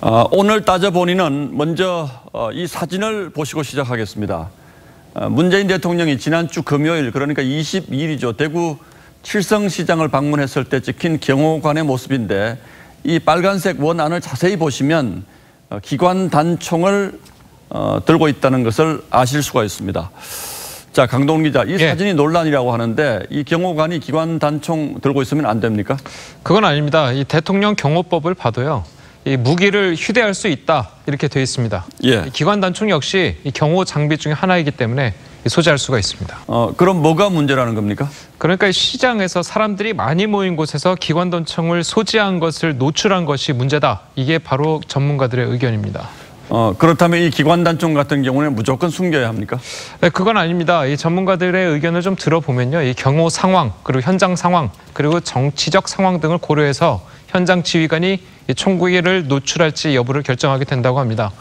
오늘 따져보니는 먼저 이 사진을 보시고 시작하겠습니다. 문재인 대통령이 지난주 금요일, 그러니까 22일이죠. 대구 칠성시장을 방문했을 때 찍힌 경호관의 모습인데, 이 빨간색 원안을 자세히 보시면 기관 단총을 들고 있다는 것을 아실 수가 있습니다. 자, 강동원 기자, 이 사진이 논란이라고 하는데 이 경호관이 기관 단총 들고 있으면 안 됩니까? 그건 아닙니다. 이 대통령 경호법을 봐도요, 이 무기를 휴대할 수 있다 이렇게 되어 있습니다. 기관 단총 역시 이 경호 장비 중에 하나이기 때문에 소지할 수가 있습니다. 그럼 뭐가 문제라는 겁니까? 그러니까 시장에서 사람들이 많이 모인 곳에서 기관 단총을 소지한 것을 노출한 것이 문제다. 이게 바로 전문가들의 의견입니다. 그렇다면 이 기관 단총 같은 경우는 무조건 숨겨야 합니까? 네, 그건 아닙니다. 이 전문가들의 의견을 좀 들어보면요, 이 경호 상황, 그리고 현장 상황, 그리고 정치적 상황 등을 고려해서 현장 지휘관이 총기를 노출할지 여부를 결정하게 된다고 합니다.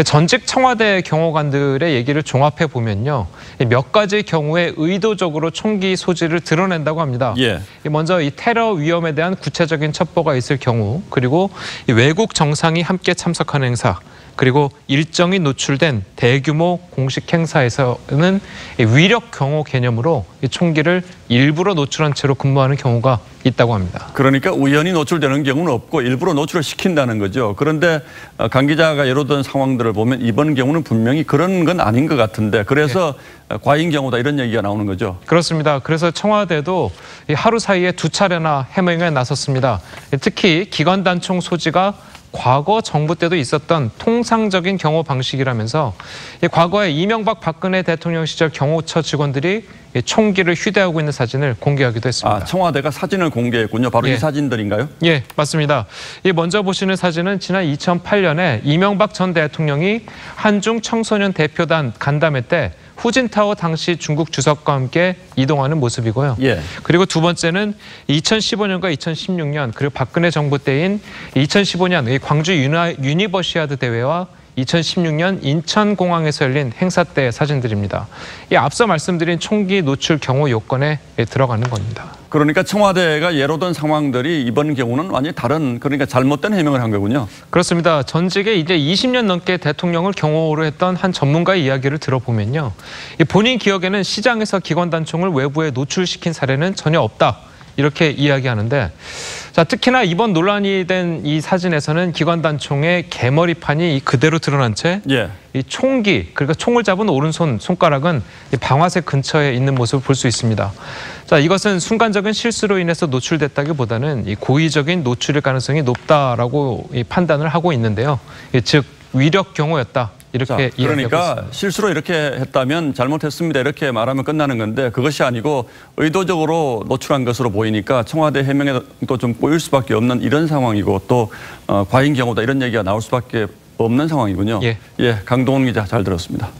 전직 청와대 경호관들의 얘기를 종합해 보면요, 몇 가지 경우에 의도적으로 총기 소지를 드러낸다고 합니다. 먼저 이 테러 위험에 대한 구체적인 첩보가 있을 경우, 그리고 외국 정상이 함께 참석하는 행사, 그리고 일정이 노출된 대규모 공식 행사에서는 위력 경호 개념으로 총기를 일부러 노출한 채로 근무하는 경우가 있다고 합니다. 그러니까 우연히 노출되는 경우는 없고 일부러 노출을 시킨다는 거죠. 그런데 강 기자가 예로든 상황들을 보면 이번 경우는 분명히 그런 건 아닌 것 같은데, 그래서 과잉 경우다 이런 얘기가 나오는 거죠. 그렇습니다. 그래서 청와대도 하루 사이에 2차례나 해명에 나섰습니다. 특히 기관 단총 소지가 과거 정부 때도 있었던 통상적인 경호 방식이라면서 과거에 이명박 박근혜 대통령 시절 경호처 직원들이 총기를 휴대하고 있는 사진을 공개하기도 했습니다. 청와대가 사진을 공개했군요. 바로 이 사진들인가요? 예, 맞습니다. 먼저 보시는 사진은 지난 2008년에 이명박 전 대통령이 한중 청소년 대표단 간담회 때 후진타워 당시 중국 주석과 함께 이동하는 모습이고요. 그리고 두 번째는 2015년과 2016년, 그리고 박근혜 정부 때인 2015년 광주 유니버시아드 대회와 2016년 인천공항에서 열린 행사 때 사진들입니다. 앞서 말씀드린 총기 노출 경호 요건에 들어가는 겁니다. 그러니까 청와대가 예로던 상황들이 이번 경우는 완전히 다른, 그러니까 잘못된 해명을 한 거군요. 그렇습니다. 전직에 이제 20년 넘게 대통령을 경호로 했던 한 전문가의 이야기를 들어보면요, 본인 기억에는 시장에서 기관 단총을 외부에 노출시킨 사례는 전혀 없다, 이렇게 이야기하는데, 자, 특히나 이번 논란이 된 이 사진에서는 기관 단총의 개머리판이 그대로 드러난 채 이 총기, 그러니까 총을 잡은 오른손 손가락은 이 방아쇠 근처에 있는 모습을 볼 수 있습니다. 자, 이것은 순간적인 실수로 인해서 노출됐다기보다는 이 고의적인 노출일 가능성이 높다라고 판단을 하고 있는데요. 즉 위력 경호였다, 이렇게 그러니까 실수로 이렇게 했다면 잘못했습니다 이렇게 말하면 끝나는 건데, 그것이 아니고 의도적으로 노출한 것으로 보이니까 청와대 해명에도 좀 꼬일 수밖에 없는 이런 상황이고, 또 과잉 경우다 이런 얘기가 나올 수밖에 없는 상황이군요. 강동원 기자, 잘 들었습니다.